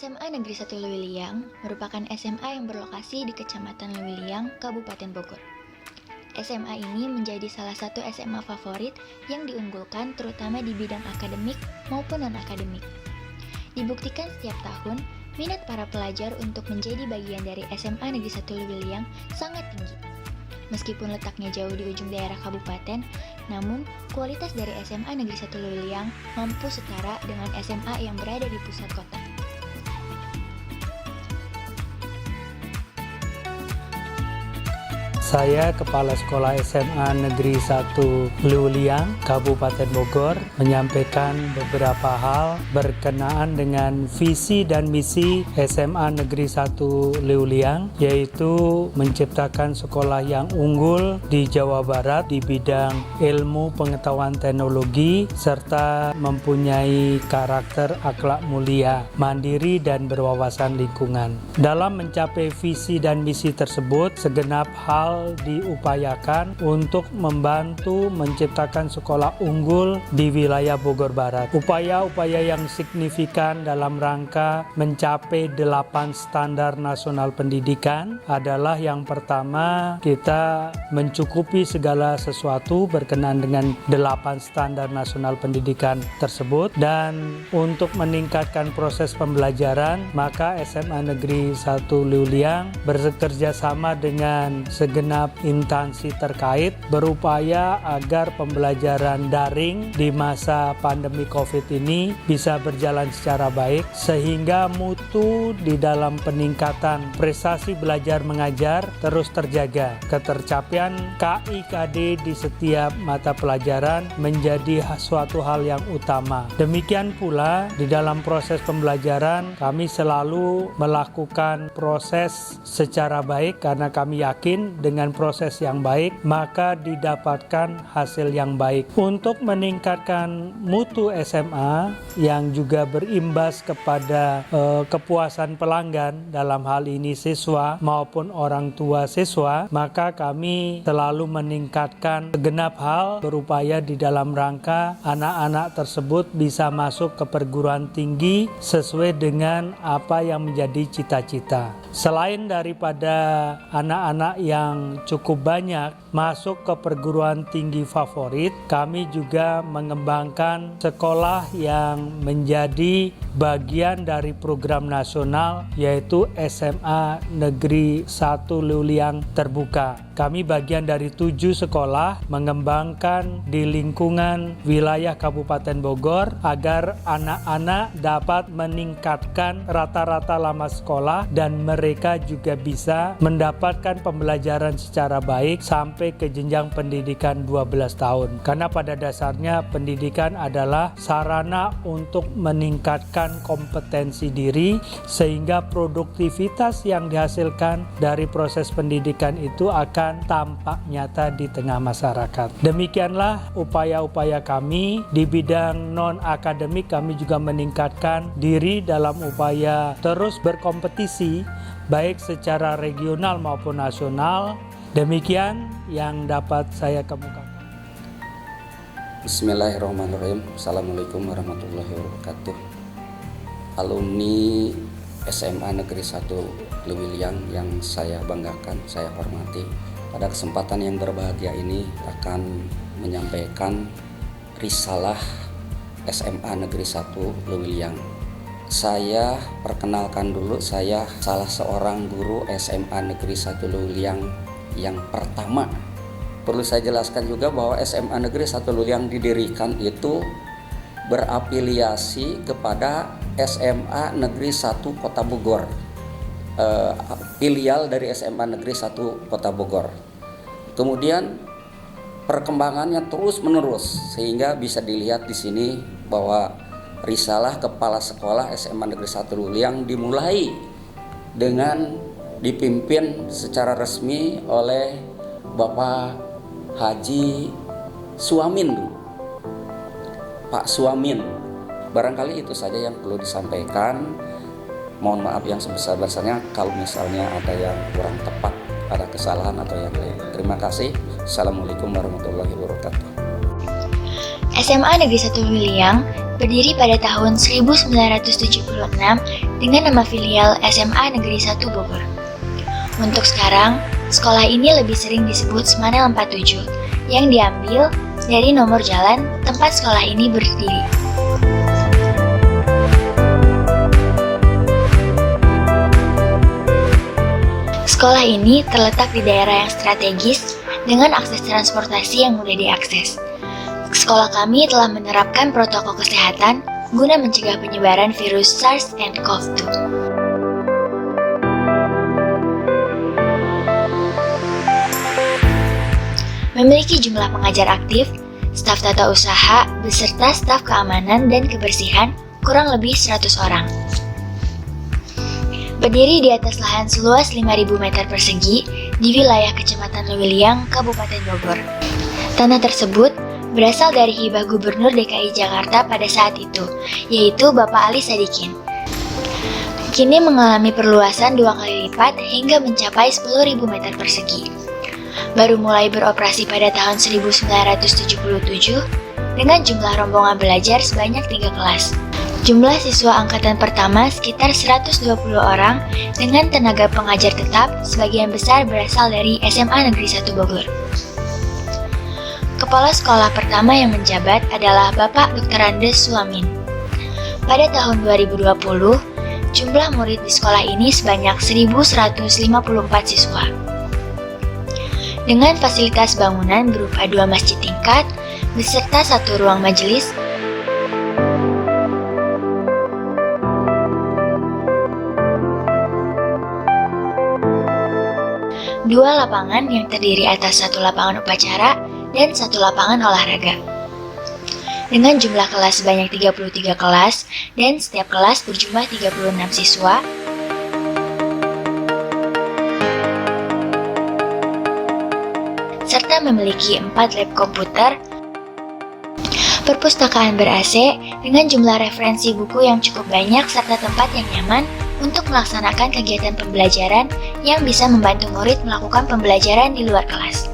SMA Negeri 1 Lewiliang merupakan SMA yang berlokasi di Kecamatan Lewiliang, Kabupaten Bogor. SMA ini menjadi salah satu SMA favorit yang diunggulkan terutama di bidang akademik maupun non-akademik. Dibuktikan setiap tahun, minat para pelajar untuk menjadi bagian dari SMA Negeri 1 Lewiliang sangat tinggi. Meskipun letaknya jauh di ujung daerah kabupaten, namun kualitas dari SMA Negeri 1 Lewiliang mampu setara dengan SMA yang berada di pusat kota. Saya Kepala Sekolah SMA Negeri 1 Lewiliang, Kabupaten Bogor, menyampaikan beberapa hal berkenaan dengan visi dan misi SMA Negeri 1 Lewiliang, yaitu menciptakan sekolah yang unggul di Jawa Barat di bidang ilmu pengetahuan teknologi, serta mempunyai karakter akhlak mulia, mandiri, dan berwawasan lingkungan. Dalam mencapai visi dan misi tersebut, segenap hal diupayakan untuk membantu menciptakan sekolah unggul di wilayah Bogor Barat. Upaya-upaya yang signifikan dalam rangka mencapai 8 standar nasional pendidikan adalah yang pertama, kita mencukupi segala sesuatu berkenaan dengan 8 standar nasional pendidikan tersebut, dan untuk meningkatkan proses pembelajaran, maka SMA Negeri 1 Lewiliang bekerja sama dengan segenap instansi terkait berupaya agar pembelajaran daring di masa pandemi COVID ini bisa berjalan secara baik, sehingga mutu di dalam peningkatan prestasi belajar mengajar terus terjaga. Ketercapaian KIKD di setiap mata pelajaran menjadi suatu hal yang utama. Demikian pula di dalam proses pembelajaran kami selalu melakukan proses secara baik, karena kami yakin dengan proses yang baik maka didapatkan hasil yang baik. Untuk meningkatkan mutu SMA yang juga berimbas kepada kepuasan pelanggan, dalam hal ini siswa maupun orang tua siswa, maka kami selalu meningkatkan segenap hal berupaya di dalam rangka anak-anak tersebut bisa masuk ke perguruan tinggi sesuai dengan apa yang menjadi cita-cita. Selain daripada anak-anak yang cukup banyak masuk ke perguruan tinggi favorit, kami juga mengembangkan sekolah yang menjadi bagian dari program nasional, yaitu SMA Negeri 1 Lewiliang Terbuka. Kami bagian dari 7 sekolah mengembangkan di lingkungan wilayah Kabupaten Bogor agar anak-anak dapat meningkatkan rata-rata lama sekolah dan mereka juga bisa mendapatkan pembelajaran secara baik sampai ke jenjang pendidikan 12 tahun. Karena pada dasarnya pendidikan adalah sarana untuk meningkatkan kompetensi diri, sehingga produktivitas yang dihasilkan dari proses pendidikan itu akan tampak nyata di tengah masyarakat. Demikianlah upaya-upaya kami di bidang non-akademik. Kami juga meningkatkan diri dalam upaya terus berkompetisi baik secara regional maupun nasional. Demikian yang dapat saya kemukakan. Bismillahirrahmanirrahim. Assalamualaikum warahmatullahi wabarakatuh. Alumni SMA Negeri 1 Lewiliang yang saya banggakan, saya hormati, pada kesempatan yang berbahagia ini akan menyampaikan risalah SMA Negeri 1 Lewiliang. Saya perkenalkan dulu, saya salah seorang guru SMA Negeri 1 Lewiliang yang pertama. Perlu saya jelaskan juga bahwa SMA Negeri 1 Lewiliang didirikan itu berafiliasi kepada SMA Negeri 1 Kota Bogor, filial dari SMA Negeri 1 Kota Bogor. Kemudian perkembangannya terus menerus sehingga bisa dilihat di sini bahwa risalah kepala sekolah SMA Negeri 1 Lewiliang dimulai dengan dipimpin secara resmi oleh Bapak Haji Suamin dulu, Pak Suamin. Barangkali itu saja yang perlu disampaikan. Mohon maaf yang sebesar-besarnya kalau misalnya ada yang kurang tepat, ada kesalahan atau yang lain. Terima kasih. Assalamualaikum warahmatullahi wabarakatuh. SMA Negeri 1 Lewiliang berdiri pada tahun 1976 dengan nama filial SMA Negeri 1 Bogor. Untuk sekarang, sekolah ini lebih sering disebut Semanel 47 yang diambil dari nomor jalan tempat sekolah ini berdiri. Sekolah ini terletak di daerah yang strategis dengan akses transportasi yang mudah diakses. Sekolah kami telah menerapkan protokol kesehatan guna mencegah penyebaran virus SARS-CoV-2. Memiliki jumlah pengajar aktif, staf tata usaha, beserta staf keamanan dan kebersihan kurang lebih 100 orang. Berdiri di atas lahan seluas 5.000 meter persegi di wilayah Kecamatan Lewiliang, Kabupaten Bogor. Tanah tersebut berasal dari hibah Gubernur DKI Jakarta pada saat itu, yaitu Bapak Ali Sadikin. Kini mengalami perluasan 2 kali lipat hingga mencapai 10.000 meter persegi. Baru mulai beroperasi pada tahun 1977 dengan jumlah rombongan belajar sebanyak 3 kelas. Jumlah siswa angkatan pertama sekitar 120 orang dengan tenaga pengajar tetap sebagian besar berasal dari SMA Negeri 1 Bogor. Kepala sekolah pertama yang menjabat adalah Bapak Dr. Andes Suamin. Pada tahun 2020, jumlah murid di sekolah ini sebanyak 1.154 siswa. Dengan fasilitas bangunan berupa 2 masjid tingkat, beserta 1 ruang majelis, 2 lapangan yang terdiri atas 1 lapangan upacara dan 1 lapangan olahraga. Dengan jumlah kelas sebanyak 33 kelas dan setiap kelas berjumlah 36 siswa, serta memiliki 4 lab komputer, perpustakaan ber-AC dengan jumlah referensi buku yang cukup banyak serta tempat yang nyaman untuk melaksanakan kegiatan pembelajaran yang bisa membantu murid melakukan pembelajaran di luar kelas.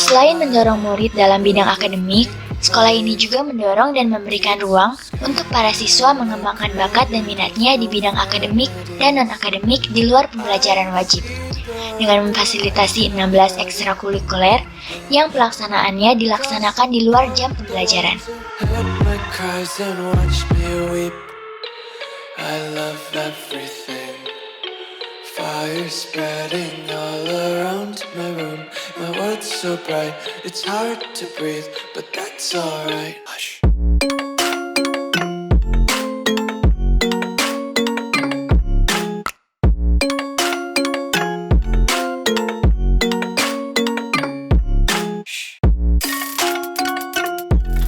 Selain mendorong murid dalam bidang akademik, sekolah ini juga mendorong dan memberikan ruang untuk para siswa mengembangkan bakat dan minatnya di bidang akademik dan non-akademik di luar pembelajaran wajib, dengan memfasilitasi 16 ekstrakurikuler yang pelaksanaannya dilaksanakan di luar jam pembelajaran. Fire spreading all around my room. My world's so bright, it's hard to breathe, but that's alright. Hush.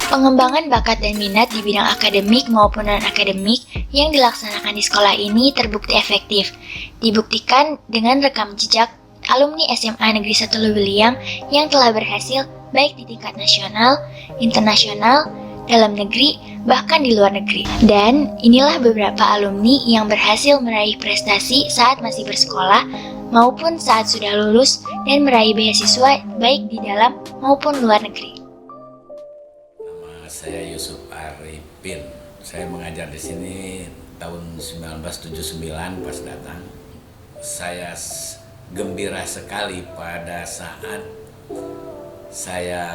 Pengembangan bakat dan minat di bidang akademik maupun non-akademik yang dilaksanakan di sekolah ini terbukti efektif. Dibuktikan dengan rekam jejak alumni SMA Negeri 1 Lewiliang yang telah berhasil baik di tingkat nasional, internasional, dalam negeri, bahkan di luar negeri. Dan inilah beberapa alumni yang berhasil meraih prestasi saat masih bersekolah maupun saat sudah lulus dan meraih beasiswa baik di dalam maupun luar negeri. Saya Yusuf Arifin. Saya mengajar di sini tahun 1979 pas datang. Saya gembira sekali pada saat saya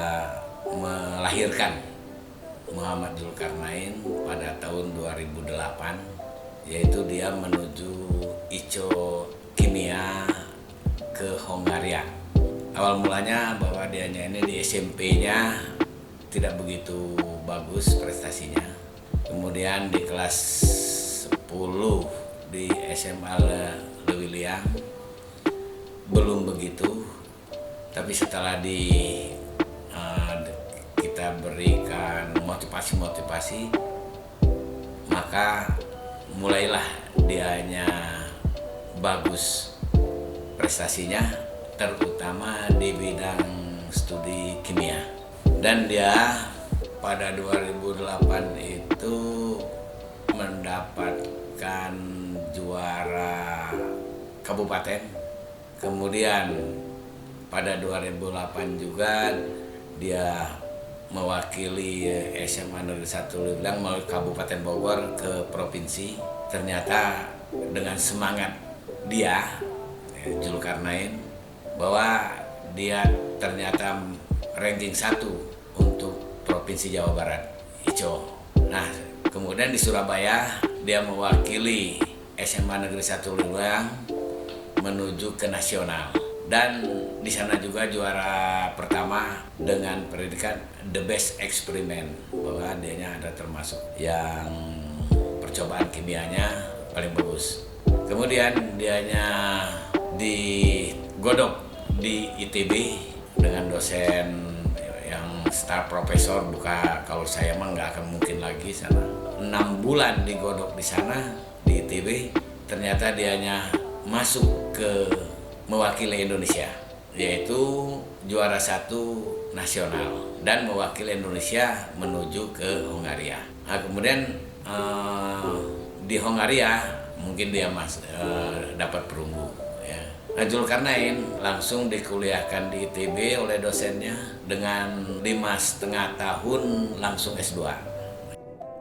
melahirkan Muhammad Zulkarnain pada tahun 2008, yaitu dia menuju ICO Kimia ke Hongaria. Awal mulanya bahwa dianya ini di SMP-nya tidak begitu bagus prestasinya. Kemudian di kelas 10 di SMA Lewiliang belum begitu. Tapi setelah kita berikan motivasi, maka mulailah dianya bagus prestasinya, terutama di bidang studi kimia. Dan dia pada 2008 itu mendapatkan juara kabupaten. Kemudian pada 2008 juga dia mewakili SMA Negeri 1 Leuwilang melalui Kabupaten Bogor ke provinsi. Ternyata dengan semangat dia, Zulkarnain, bahwa dia ternyata ranking 1 untuk Provinsi Jawa Barat, ICO. Nah, kemudian di Surabaya dia mewakili SMA Negeri 1 Leuwilang menuju ke nasional. Dan di sana juga juara pertama dengan predikat The Best Experiment, bahwa dianya ada termasuk yang percobaan kimianya paling bagus. Kemudian dianya digodok di ITB dengan dosen yang star profesor, kalau saya mah nggak akan mungkin lagi sana. 6 bulan digodok di sana di ITB, ternyata dianya masuk ke mewakili Indonesia, yaitu juara 1 nasional dan mewakili Indonesia menuju ke Hongaria. Nah, kemudian di Hongaria mungkin dia dapat perunggu. Ya. Nah, Zulkarnain langsung dikuliahkan di ITB oleh dosennya dengan 5,5 tahun langsung S2.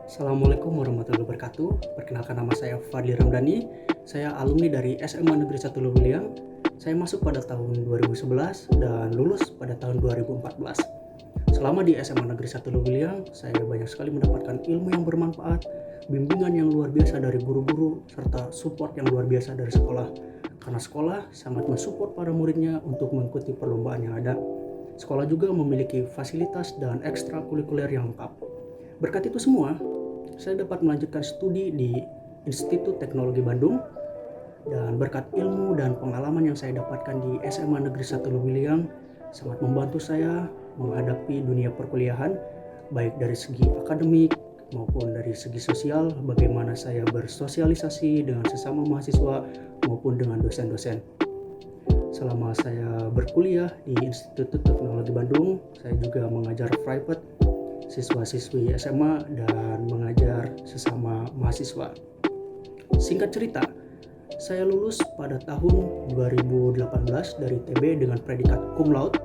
Assalamualaikum warahmatullahi wabarakatuh. Perkenalkan, nama saya Fadli Ramdhani. Saya alumni dari SMA Negeri 1 Leuwilang. Saya masuk pada tahun 2011 dan lulus pada tahun 2014. Selama di SMA Negeri 1 Leuwilang, saya banyak sekali mendapatkan ilmu yang bermanfaat, bimbingan yang luar biasa dari guru-guru, serta support yang luar biasa dari sekolah. Karena sekolah sangat mensupport para muridnya untuk mengikuti perlombaan yang ada. Sekolah juga memiliki fasilitas dan ekstrakurikuler yang lengkap. Berkat itu semua, saya dapat melanjutkan studi di Institut Teknologi Bandung, dan berkat ilmu dan pengalaman yang saya dapatkan di SMA Negeri 1 Leuwilang sangat membantu saya menghadapi dunia perkuliahan, baik dari segi akademik maupun dari segi sosial, bagaimana saya bersosialisasi dengan sesama mahasiswa maupun dengan dosen-dosen. Selama saya berkuliah di Institut Teknologi Bandung, saya juga mengajar private siswa-siswi SMA dan mengajar sesama mahasiswa. Singkat cerita, saya lulus pada tahun 2018 dari ITB dengan predikat cum laude,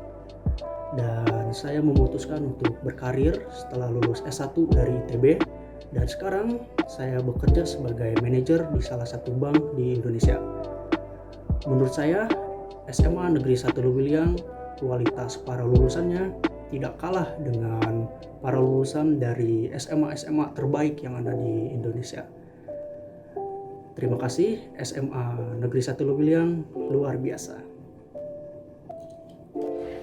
dan saya memutuskan untuk berkarir setelah lulus S1 dari ITB, dan sekarang saya bekerja sebagai manajer di salah satu bank di Indonesia. Menurut saya, SMA Negeri 1 Leuwilang kualitas para lulusannya tidak kalah dengan para lulusan dari SMA-SMA terbaik yang ada di Indonesia. Terima kasih, SMA Negeri 1 Leuwilang luar biasa.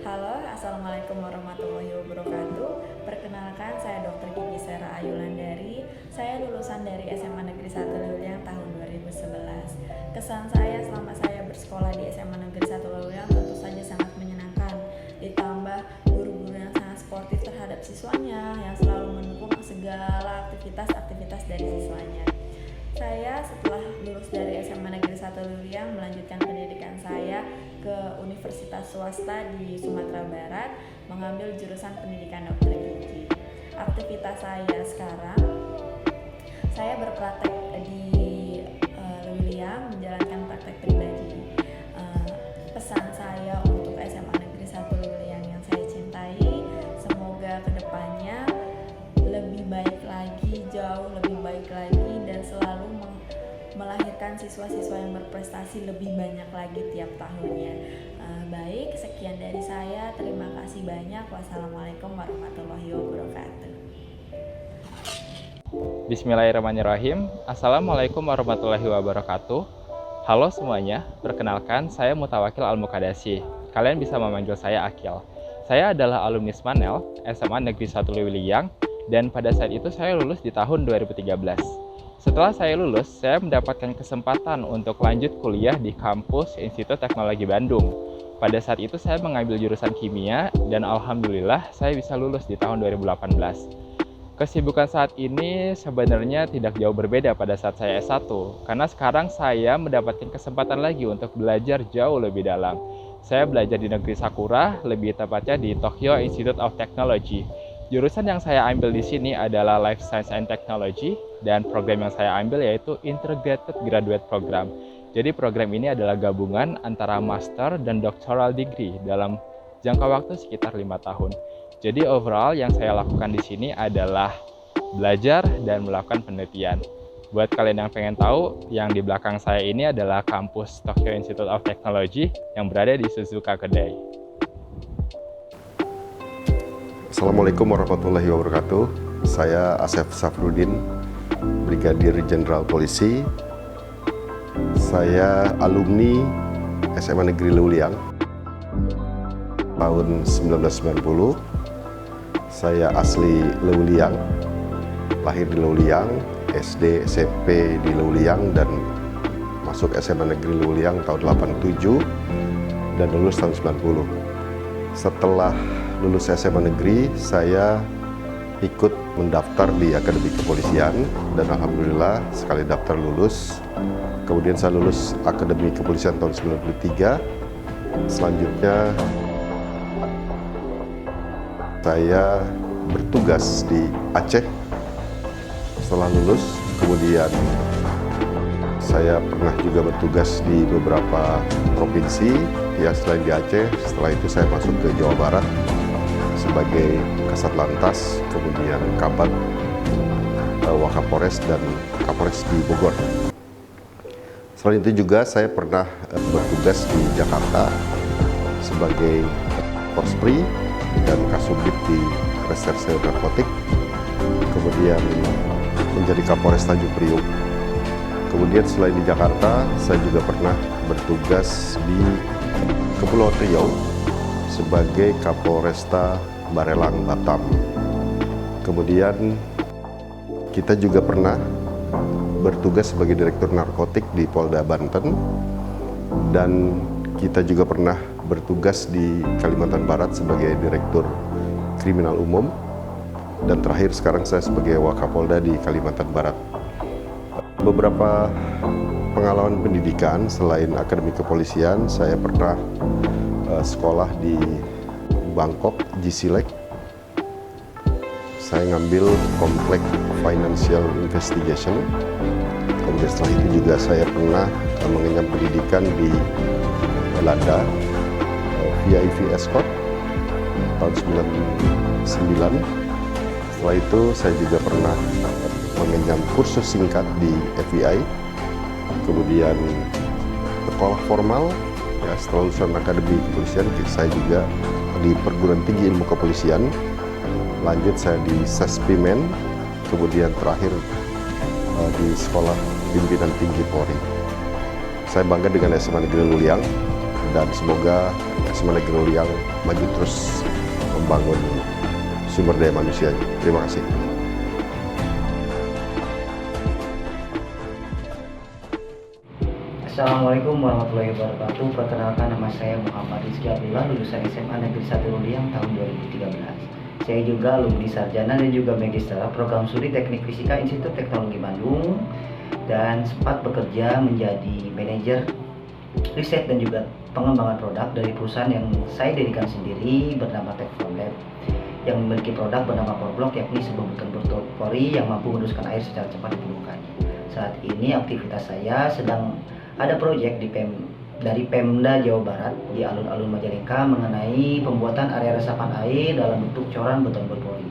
Halo, Assalamualaikum warahmatullahi wabarakatuh. Perkenalkan, saya Dr. Gigi Sera Ayulandari. Saya lulusan dari SMA Negeri 1 Leuwilang tahun 2011. Kesan saya selama saya bersekolah di SMA Negeri 1 Leuwilang tentu saja sangat menyenangkan. Ditambah guru-guru yang sangat sportif terhadap siswanya, yang selalu mendukung segala aktivitas dari siswanya. Saya setelah lulus dari SMA Negeri 1 Leuwilang melanjutkan pendidikan saya ke universitas swasta di Sumatera Barat, mengambil jurusan pendidikan dokter gigi. Aktivitas saya sekarang, saya berpraktek di Leuwilang, menjalankan praktek pribadi. Pesan saya untuk SMA Negeri 1 Leuwilang yang saya cintai, semoga kedepannya lebih baik lagi, jauh lebih baik lagi, dan selalu melahirkan siswa-siswa yang berprestasi lebih banyak lagi tiap tahunnya. Baik, sekian dari saya. Terima kasih banyak. Wassalamualaikum warahmatullahi wabarakatuh. Bismillahirrahmanirrahim. Assalamualaikum warahmatullahi wabarakatuh. Halo semuanya, perkenalkan saya Mutawakil Al-Mukadasi. Kalian bisa memanggil saya Akil. Saya adalah alumnus Manel, SMA Negeri 1 Leuwilang, dan pada saat itu saya lulus di tahun 2013. Setelah saya lulus, saya mendapatkan kesempatan untuk lanjut kuliah di kampus Institut Teknologi Bandung. Pada saat itu saya mengambil jurusan kimia, dan alhamdulillah saya bisa lulus di tahun 2018. Kesibukan saat ini sebenarnya tidak jauh berbeda pada saat saya S1, karena sekarang saya mendapatkan kesempatan lagi untuk belajar jauh lebih dalam. Saya belajar di negeri Sakura, lebih tepatnya di Tokyo Institute of Technology. Jurusan yang saya ambil di sini adalah Life Science and Technology, dan program yang saya ambil yaitu Integrated Graduate Program. Jadi program ini adalah gabungan antara master dan doctoral degree dalam jangka waktu sekitar 5 tahun. Jadi overall yang saya lakukan di sini adalah belajar dan melakukan penelitian. Buat kalian yang pengen tahu, yang di belakang saya ini adalah kampus Tokyo Institute of Technology yang berada di Suzuka Kedai. Assalamualaikum warahmatullahi wabarakatuh. Saya Asef Safrudin, Brigadir Jenderal Polisi. Saya alumni SMA Negeri Leuliang tahun 1990. Saya asli Leuliang, lahir di Leuliang, SD, SMP di Leuliang, dan masuk SMA Negeri Leuliang tahun 87 dan lulus tahun 90. Setelah lulus SMA Negeri, saya ikut mendaftar di Akademi Kepolisian dan alhamdulillah sekali daftar lulus. Kemudian saya lulus Akademi Kepolisian tahun 93. Selanjutnya saya bertugas di Aceh setelah lulus. Kemudian saya pernah juga bertugas di beberapa provinsi ya selain di Aceh. Setelah itu saya masuk ke Jawa Barat sebagai Kasat Lantas, kemudian Kabag, Wakapolres, dan Kapolres di Bogor. Selain itu juga saya pernah bertugas di Jakarta sebagai Porspri dan Kasubdit di Reserse Narkotik, kemudian menjadi Kapolres Tanjung Priuk. Kemudian selain di Jakarta, saya juga pernah bertugas di Kepulauan Riau sebagai Kapolresta Barelang, Batam. Kemudian kita juga pernah bertugas sebagai Direktur Narkotik di Polda Banten, dan kita juga pernah bertugas di Kalimantan Barat sebagai Direktur Kriminal Umum, dan terakhir sekarang saya sebagai Wakapolda di Kalimantan Barat. Beberapa pengalaman pendidikan selain Akademi Kepolisian, saya pernah sekolah di Bangkok, GSILEK. Saya ngambil Komplek Financial Investigation. Kemudian setelah itu juga saya pernah mengenyam pendidikan di Belanda, VIV Escort tahun 99. Setelah itu saya juga pernah mengenyam kursus singkat di FBI. Kemudian sekolah formal, ya, setelah lulusan Akademi Kepolisian, saya juga di Perguruan Tinggi Ilmu Kepolisian. Lanjut saya di Sespimen, kemudian terakhir di Sekolah Pimpinan Tinggi Polri. Saya bangga dengan SMA Negeri Leuliang, dan semoga SMA Negeri Leuliang maju terus membangun sumber daya manusia. Terima kasih. Assalamualaikum warahmatullahi wabarakatuh. Perkenalkan, nama saya Muhammad Rizky Abdullah, lulusan SMA Negeri 1 Leuliang tahun 2013. Saya juga alumni sarjana dan juga magister program studi Teknik Fisika Institut Teknologi Bandung, dan sempat bekerja menjadi manajer riset dan juga pengembangan produk dari perusahaan yang saya dirikan sendiri bernama Techform Lab, yang memiliki produk bernama Powerblock, yakni sebuah button berpori yang mampu meneruskan air secara cepat di permukaannya. Saat ini aktivitas saya sedang ada proyek dari Pemda Jawa Barat di alun-alun Majalengka mengenai pembuatan area resapan air dalam bentuk coran beton berpori.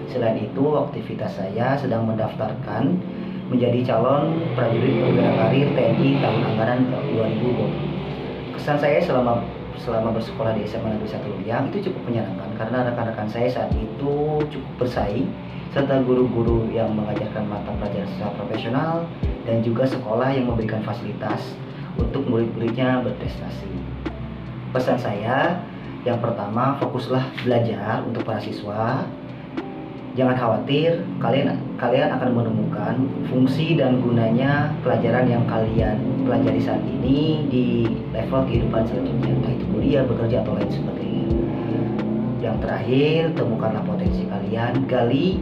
Selain itu, aktivitas saya sedang mendaftarkan menjadi calon prajurit perwira karir TNI tahun anggaran 2020. Kesan saya selama bersekolah di SMA Negeri 1 Leuliang itu cukup menyenangkan karena rekan-rekan saya saat itu cukup bersaing, serta guru-guru yang mengajarkan mata pelajaran secara profesional, dan juga sekolah yang memberikan fasilitas untuk murid-muridnya berprestasi. Pesan saya, yang pertama, fokuslah belajar untuk para siswa. Jangan khawatir, kalian akan menemukan fungsi dan gunanya pelajaran yang kalian pelajari saat ini di level kehidupan selanjutnya, entah itu kuliah, bekerja, atau lain sebagainya. Yang terakhir, temukanlah potensi kalian, gali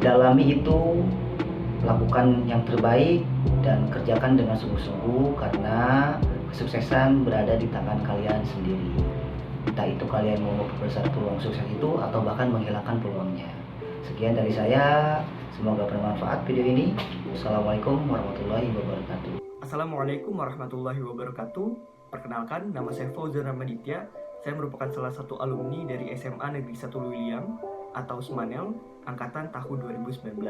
dalami itu, lakukan yang terbaik dan kerjakan dengan sungguh-sungguh karena kesuksesan berada di tangan kalian sendiri. Entah itu kalian mau memperbesar peluang sukses itu atau bahkan menghilangkan peluangnya. Sekian dari saya, semoga bermanfaat video ini. Wassalamualaikum warahmatullahi wabarakatuh. Assalamualaikum warahmatullahi wabarakatuh. Perkenalkan, nama saya Fauzan Ramaditya. Saya merupakan salah satu alumni dari SMA Negeri 1 Luiliang atau SMANEL angkatan tahun 2019.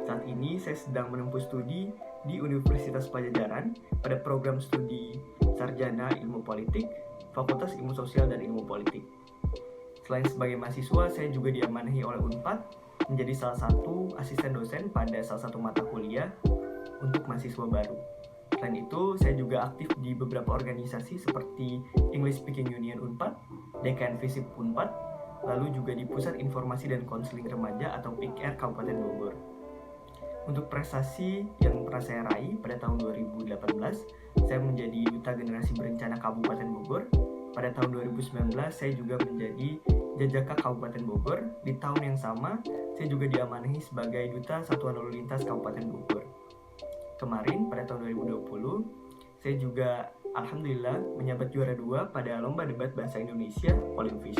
Saat ini saya sedang menempuh studi di Universitas Padjadjaran pada program studi Sarjana Ilmu Politik, Fakultas Ilmu Sosial dan Ilmu Politik. Selain sebagai mahasiswa, saya juga diamanahi oleh UNPAD menjadi salah satu asisten dosen pada salah satu mata kuliah untuk mahasiswa baru. Selain itu, saya juga aktif di beberapa organisasi seperti English Speaking Union UNPAD, DKN Visip UNPAD, lalu juga di Pusat Informasi dan Konseling Remaja atau PIKR Kabupaten Bogor. Untuk prestasi yang pernah saya raih pada tahun 2018, saya menjadi Duta Generasi Berencana Kabupaten Bogor. Pada tahun 2019, saya juga menjadi Jajaka Kabupaten Bogor. Di tahun yang sama, saya juga diamanahi sebagai Duta Satuan Lalu Lintas Kabupaten Bogor. Kemarin pada tahun 2020, saya juga alhamdulillah menjabat juara 2 pada Lomba Debat Bahasa Indonesia Olimvis.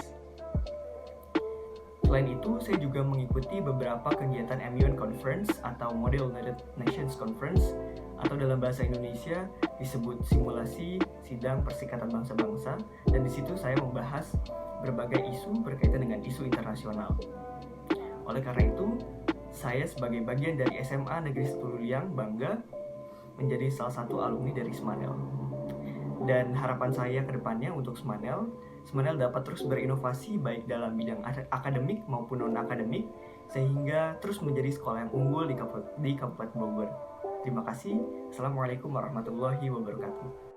Selain itu, saya juga mengikuti beberapa kegiatan MUN Conference atau Model United Nations Conference atau dalam bahasa Indonesia disebut simulasi sidang Perserikatan Bangsa-Bangsa, dan di situ saya membahas berbagai isu berkaitan dengan isu internasional. Oleh karena itu, saya sebagai bagian dari SMA Negeri 1 Luiliang bangga menjadi salah satu alumni dari SMANEL. Dan harapan saya ke depannya untuk SMANEL dapat terus berinovasi baik dalam bidang akademik maupun non-akademik, sehingga terus menjadi sekolah yang unggul di Kabupaten Bogor. Terima kasih. Assalamualaikum warahmatullahi wabarakatuh.